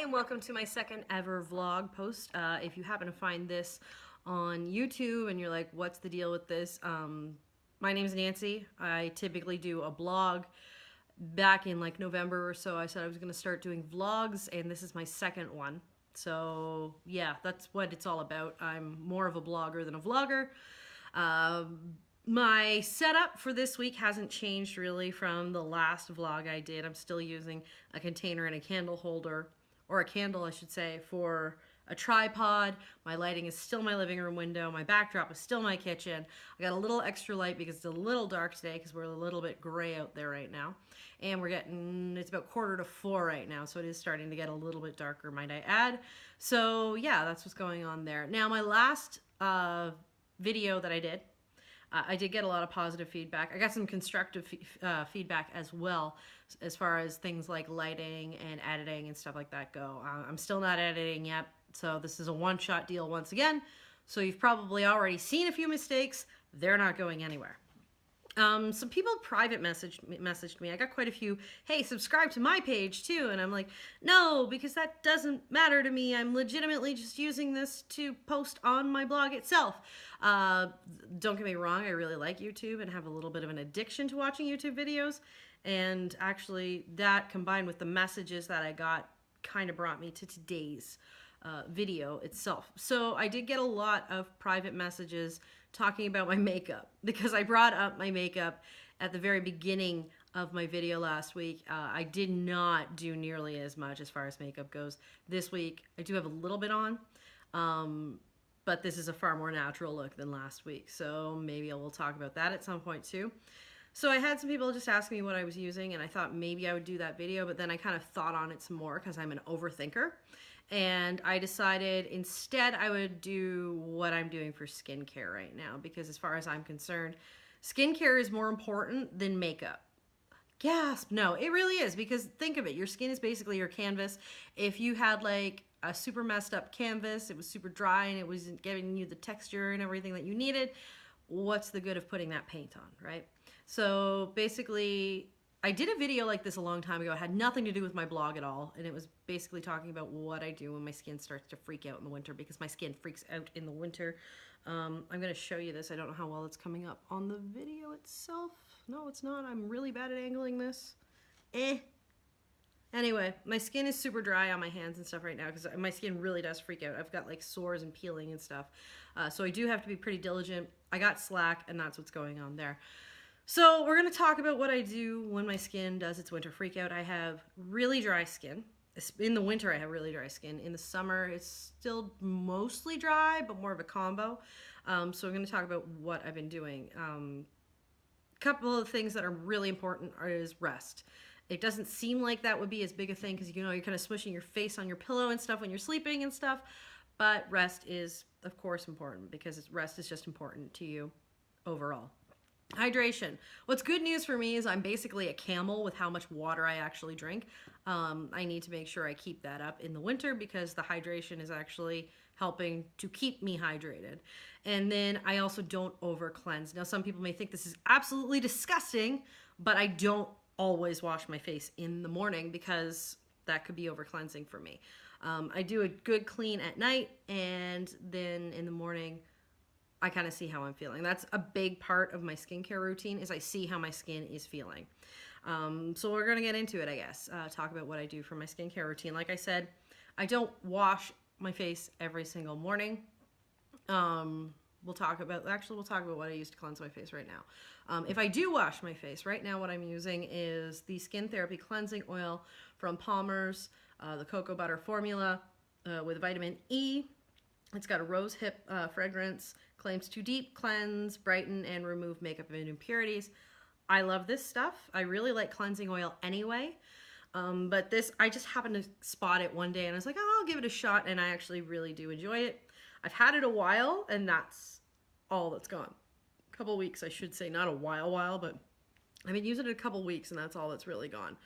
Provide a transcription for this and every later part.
and welcome to my second ever vlog post. If you happen to find this on YouTube and you're like, what's the deal with this? My name's Nancy. I typically do a blog. Back in like November or so, I said I was going to start doing vlogs, and this is my second one. So yeah, that's what it's all about. I'm more of a blogger than a vlogger. My setup for this week hasn't changed really from the last vlog I did. I'm still using a container and a candle holder, or a candle I should say, for a tripod. My lighting is still my living room window. My backdrop is still my kitchen. I got a little extra light because it's a little dark today because we're a little bit gray out there right now. And it's about 3:45 right now, so it is starting to get a little bit darker, might I add. So yeah, that's what's going on there. Now my last video that I did get a lot of positive feedback. I got some constructive feedback as well, as far as things like lighting and editing and stuff like that go. I'm still not editing yet, so this is a one-shot deal once again. So you've probably already seen a few mistakes. They're not going anywhere. Some people private messaged me. I got quite a few, hey, subscribe to my page too. And I'm like, no, because that doesn't matter to me. I'm legitimately just using this to post on my blog itself. Don't get me wrong, I really like YouTube and have a little bit of an addiction to watching YouTube videos. And actually that combined with the messages that I got kind of brought me to today's video itself. So I did get a lot of private messages talking about my makeup, because I brought up my makeup at the very beginning of my video last week. I did not do nearly as much as far as makeup goes this week. I do have a little bit on, but this is a far more natural look than last week, so maybe we'll talk about that at some point too. So I had some people just ask me what I was using, and I thought maybe I would do that video, but then I kind of thought on it some more because I'm an overthinker. And I decided instead I would do what I'm doing for skincare right now, because as far as I'm concerned, skincare is more important than makeup. Gasp! No, it really is, because think of it. Your skin is basically your canvas. If you had like a super messed up canvas, it was super dry and it wasn't giving you the texture and everything that you needed, what's the good of putting that paint on, right? So basically, I did a video like this a long time ago. It had nothing to do with my blog at all, and it was basically talking about what I do when my skin starts to freak out in the winter, because my skin freaks out in the winter. I'm going to show you this. I don't know how well it's coming up on the video itself. No, it's not. I'm really bad at angling this. Anyway, my skin is super dry on my hands and stuff right now because my skin really does freak out. I've got like sores and peeling and stuff. So I do have to be pretty diligent. I got slack, and that's what's going on there. So we're going to talk about what I do when my skin does its winter freak out. I have really dry skin. In the winter, I have really dry skin. In the summer, it's still mostly dry, but more of a combo. So we're going to talk about what I've been doing. Couple of things that are really important is rest. It doesn't seem like that would be as big a thing because, you know, you're kind of smushing your face on your pillow and stuff when you're sleeping and stuff. But rest is, of course, important, because rest is just important to you overall. Hydration. What's good news for me is I'm basically a camel with how much water I actually drink. I need to make sure I keep that up in the winter because the hydration is actually helping to keep me hydrated. And then I also don't over cleanse. Now, some people may think this is absolutely disgusting, but I don't always wash my face in the morning because that could be over cleansing for me. I do a good clean at night, and then in the morning I kind of see how I'm feeling. That's a big part of my skincare routine, is I see how my skin is feeling. So we're going to get into it, I guess. Talk about what I do for my skincare routine. Like I said, I don't wash my face every single morning. We'll talk about what I use to cleanse my face right now. If I do wash my face, right now what I'm using is the Skin Therapy Cleansing Oil from Palmer's, the Cocoa Butter Formula with vitamin E. It's got a rose hip fragrance, claims to deep cleanse, brighten, and remove makeup and impurities. I love this stuff. I really like cleansing oil anyway. But this, I just happened to spot it one day and I was like, oh, I'll give it a shot. And I actually really do enjoy it. I've had it a while, and that's all that's gone. A couple weeks, I should say, not a while, but I've been using it a couple weeks, and that's all that's really gone.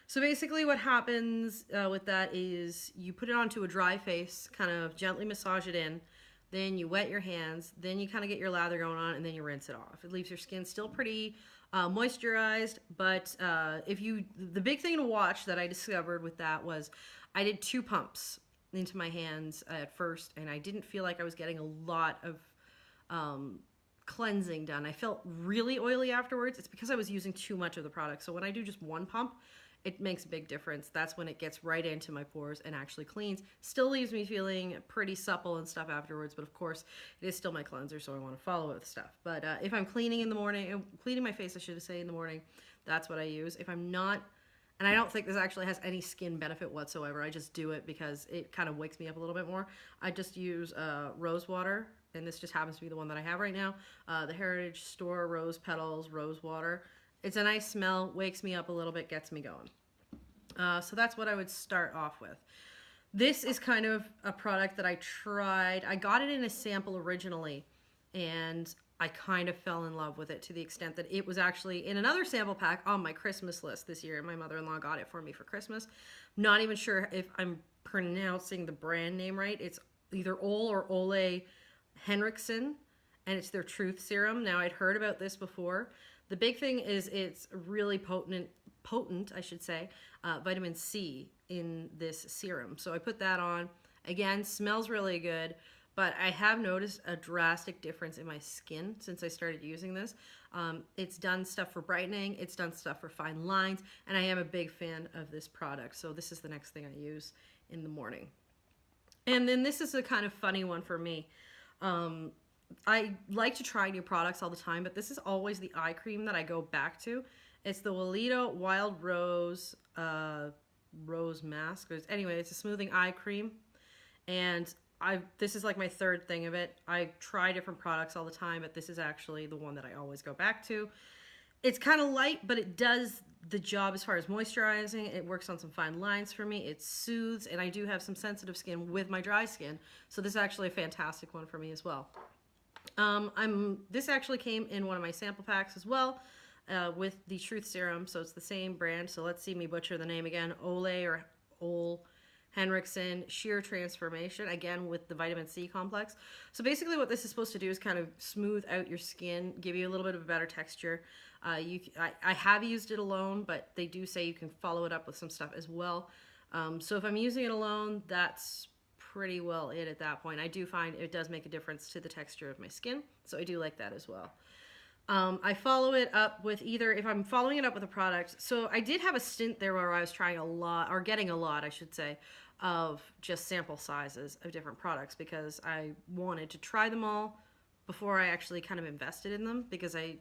So basically what happens with that is you put it onto a dry face, kind of gently massage it in, then you wet your hands, then you kind of get your lather going on, and then you rinse it off. It leaves your skin still pretty moisturized. But the big thing to watch that I discovered with that was I did 2 pumps into my hands at first, and I didn't feel like I was getting a lot of um, cleansing done. I felt really oily afterwards. It's because I was using too much of the product. So when I do just 1 pump, it makes a big difference. That's when it gets right into my pores and actually cleans. Still leaves me feeling pretty supple and stuff afterwards, but of course, it is still my cleanser, so I want to follow it with stuff. But if I'm cleaning in the morning, cleaning my face, I should say in the morning, that's what I use. If I'm not, and I don't think this actually has any skin benefit whatsoever, I just do it because it kind of wakes me up a little bit more. I just use rose water, and this just happens to be the one that I have right now. The Heritage Store Rose Petals Rose Water. It's a nice smell, wakes me up a little bit, gets me going. So that's what I would start off with. This is kind of a product that I tried. I got it in a sample originally, and I kind of fell in love with it to the extent that it was actually in another sample pack on my Christmas list this year. My mother-in-law got it for me for Christmas. Not even sure if I'm pronouncing the brand name right. It's either Ole or Ole Henriksen, and it's their Truth Serum. Now, I'd heard about this before. The big thing is it's really potent, I should say, vitamin C in this serum. So I put that on. Again, smells really good, but I have noticed a drastic difference in my skin since I started using this. It's done stuff for brightening, it's done stuff for fine lines, and I am a big fan of this product. So this is the next thing I use in the morning. And then this is a kind of funny one for me. I like to try new products all the time, but this is always the eye cream that I go back to. It's the Weleda Wild Rose Rose Mask. Anyway, it's a smoothing eye cream, and this is like my 3rd thing of it. I try different products all the time, but this is actually the one that I always go back to. It's kind of light, but it does the job as far as moisturizing. It works on some fine lines for me. It soothes, and I do have some sensitive skin with my dry skin, so this is actually a fantastic one for me as well. This actually came in one of my sample packs as well, with the Truth Serum, so it's the same brand. So let's see me butcher the name again. Ole Henriksen Sheer Transformation, again with the vitamin C complex. So basically what this is supposed to do is kind of smooth out your skin, give you a little bit of a better texture. I have used it alone, but they do say you can follow it up with some stuff as well. So if I'm using it alone, that's pretty well it at that point. I do find it does make a difference to the texture of my skin, so I do like that as well. I follow it up with if I'm following it up with a product. So I did have a stint there where I was trying a lot, or getting a lot, I should say, of just sample sizes of different products because I wanted to try them all before I actually kind of invested in them, because I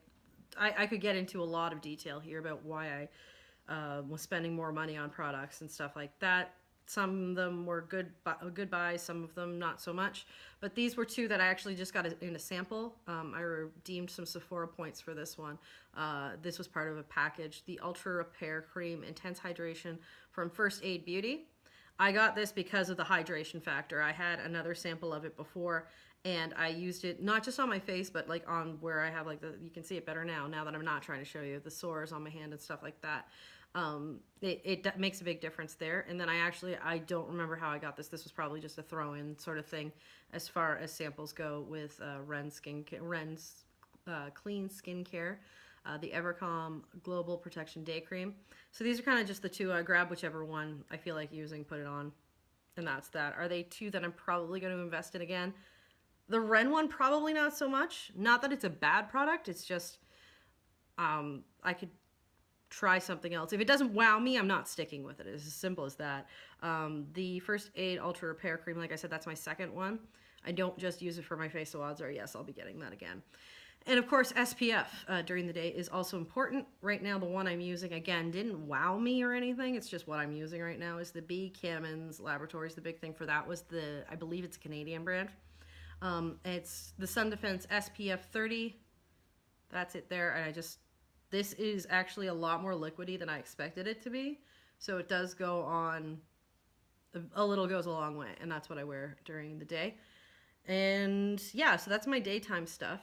could get into a lot of detail here about why I was spending more money on products and stuff like that. Some of them were good buys, some of them not so much. But these were 2 that I actually just got in a sample. I redeemed some Sephora points for this one. This was part of a package. The Ultra Repair Cream Intense Hydration from First Aid Beauty. I got this because of the hydration factor. I had another sample of it before, and I used it not just on my face, but like on where I have like you can see it better now that I'm not trying to show you the sores on my hand and stuff like that. It makes a big difference there. And then I don't remember how I got this. This was probably just a throw-in sort of thing as far as samples go with Ren's Clean Skincare, the Evercalm Global Protection Day Cream. So these are kind of just the 2. I grab whichever one I feel like using, put it on, and that's that. Are they 2 that I'm probably going to invest in again? The Ren one, probably not so much. Not that it's a bad product. It's just I could try something else. If it doesn't wow me, I'm not sticking with it. It's as simple as that. The First Aid Ultra Repair Cream, like I said, that's my 2nd one. I don't just use it for my face, so odds are yes, I'll be getting that again. And of course, SPF during the day is also important. Right now, the one I'm using, again, didn't wow me or anything. It's just what I'm using right now is the B. Kamins Laboratories. The big thing for that was I believe it's a Canadian brand. It's the Sun Defense SPF 30. That's it there. And this is actually a lot more liquidy than I expected it to be. So it does go on, a little goes a long way. And that's what I wear during the day. And yeah, so that's my daytime stuff.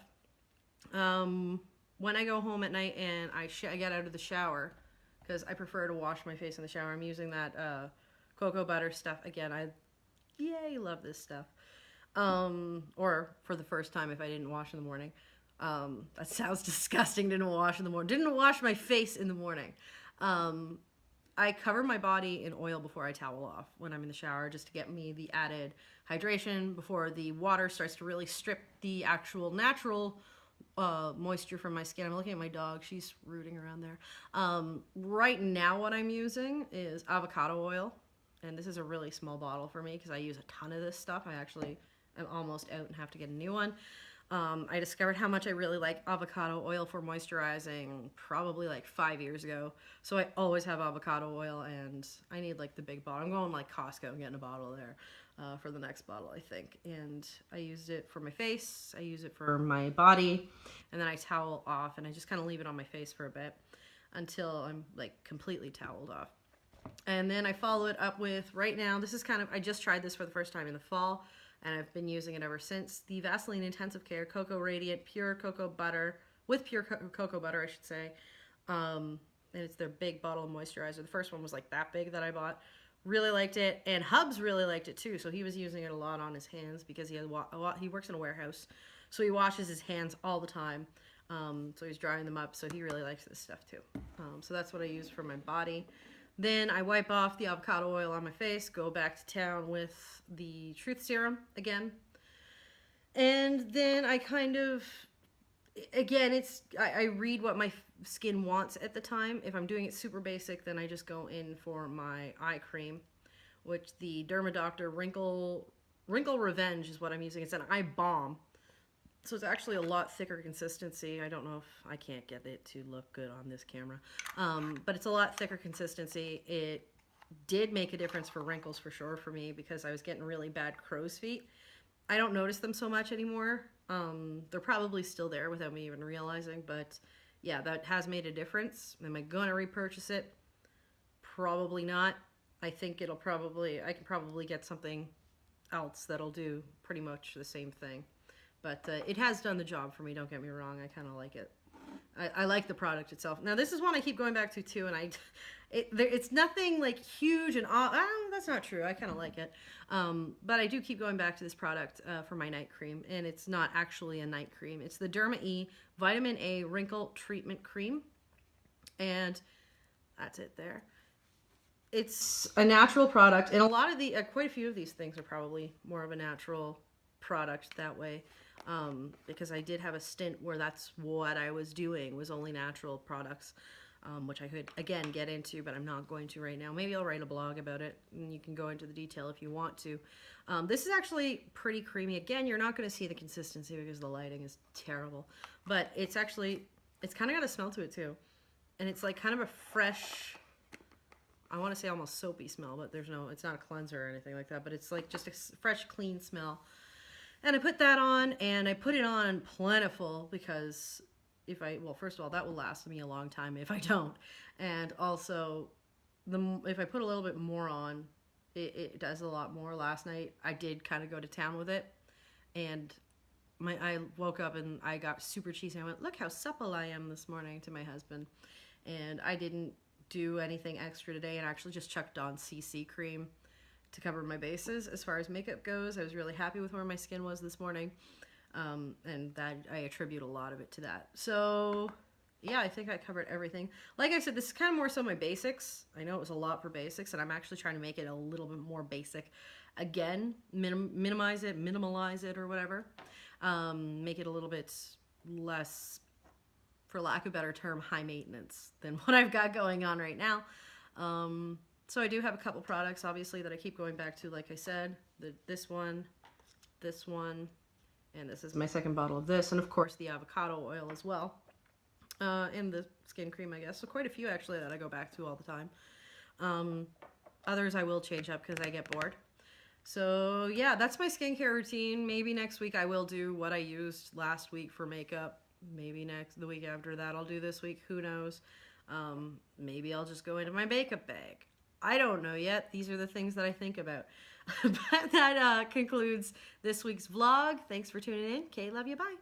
When I go home at night and I get out of the shower, because I prefer to wash my face in the shower, I'm using that cocoa butter stuff. Again, I love this stuff. Or for the first time if I didn't wash in the morning. That sounds disgusting. Didn't wash in the morning. Didn't wash my face in the morning. I cover my body in oil before I towel off when I'm in the shower, just to get me the added hydration before the water starts to really strip the actual natural moisture from my skin. I'm looking at my dog. She's rooting around there. Right now what I'm using is avocado oil. And this is a really small bottle for me because I use a ton of this stuff. I actually am almost out and have to get a new one. I discovered how much I really like avocado oil for moisturizing probably like 5 years ago. So I always have avocado oil, and I need like the big bottle. I'm going like Costco and getting a bottle there for the next bottle, I think. And I used it for my face. I use it for my body, and then I towel off, and I just kind of leave it on my face for a bit until I'm like completely toweled off. And then I follow it up with, right now, this is kind of, I just tried this for the first time in the fall, and I've been using it ever since, the Vaseline Intensive Care Cocoa Radiant Pure Cocoa Butter, with pure cocoa butter, I should say. And it's their big bottle of moisturizer. The first one was like that big that I bought. Really liked it, and Hubs really liked it too, so he was using it a lot on his hands because he works in a warehouse, so he washes his hands all the time. So he's drying them up, so he really likes this stuff too. So that's what I use for my body. Then I wipe off the avocado oil on my face, go back to town with the Truth Serum again. And then I kind of, again, I read what my skin wants at the time. If I'm doing it super basic, then I just go in for my eye cream, which the Dermadoctor Wrinkle Revenge is what I'm using. It's an eye balm. So it's actually a lot thicker consistency. I don't know if I can't get it to look good on this camera. But it's a lot thicker consistency. It did make a difference for wrinkles for sure for me because I was getting really bad crow's feet. I don't notice them so much anymore. They're probably still there without me even realizing. But yeah, that has made a difference. Am I going to repurchase it? Probably not. I think I can probably get something else that'll do pretty much the same thing. But it has done the job for me, don't get me wrong. I kind of like it. I like the product itself. Now, this is one I keep going back to, too, and it's nothing, like, huge and that's not true. I kind of like it. But I do keep going back to this product for my night cream, and it's not actually a night cream. It's the Derma E Vitamin A Wrinkle Treatment Cream, and that's it there. It's a natural product, and a lot of quite a few of these things are probably more of a natural product that way. Because I did have a stint where that's what I was doing, was only natural products, which I could, again, get into, but I'm not going to right now. Maybe I'll write a blog about it, and you can go into the detail if you want to. This is actually pretty creamy. Again, you're not going to see the consistency because the lighting is terrible, but it's kind of got a smell to it, too. And it's like kind of a fresh, I want to say almost soapy smell, but it's not a cleanser or anything like that, but it's like just a fresh, clean smell. And I put that on, and I put it on plentiful because first of all, that will last me a long time if I don't. And also, if I put a little bit more on, it does a lot more. Last night, I did kind of go to town with it, and I woke up and I got super cheesy. I went, look how supple I am this morning to my husband. And I didn't do anything extra today and actually just chucked on CC cream to cover my bases. As far as makeup goes, I was really happy with where my skin was this morning, and that I attribute a lot of it to that. So yeah, I think I covered everything. Like I said, this is kind of more so my basics. I know it was a lot for basics, and I'm actually trying to make it a little bit more basic. Again, minimize it, minimalize it, or whatever. Make it a little bit less, for lack of a better term, high maintenance than what I've got going on right now. So I do have a couple products, obviously, that I keep going back to, like I said. This one, and this is my second bottle of this, and of course the avocado oil as well. And the skin cream, I guess. So quite a few, actually, that I go back to all the time. Others I will change up because I get bored. So yeah, that's my skincare routine. Maybe next week I will do what I used last week for makeup. Maybe the week after that I'll do this week. Who knows? Maybe I'll just go into my makeup bag. I don't know yet. These are the things that I think about. But that concludes this week's vlog. Thanks for tuning in. Kay, love you. Bye.